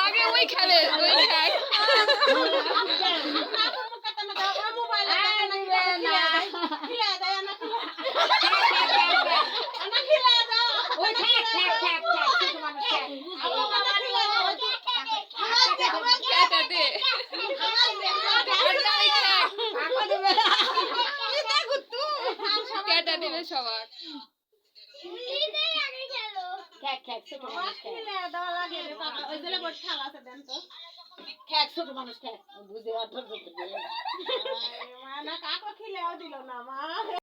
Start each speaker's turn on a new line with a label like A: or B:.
A: আগে ওই খেলে ওই খেল কেটা দিবে সবার
B: ছোট মানুষ বুঝে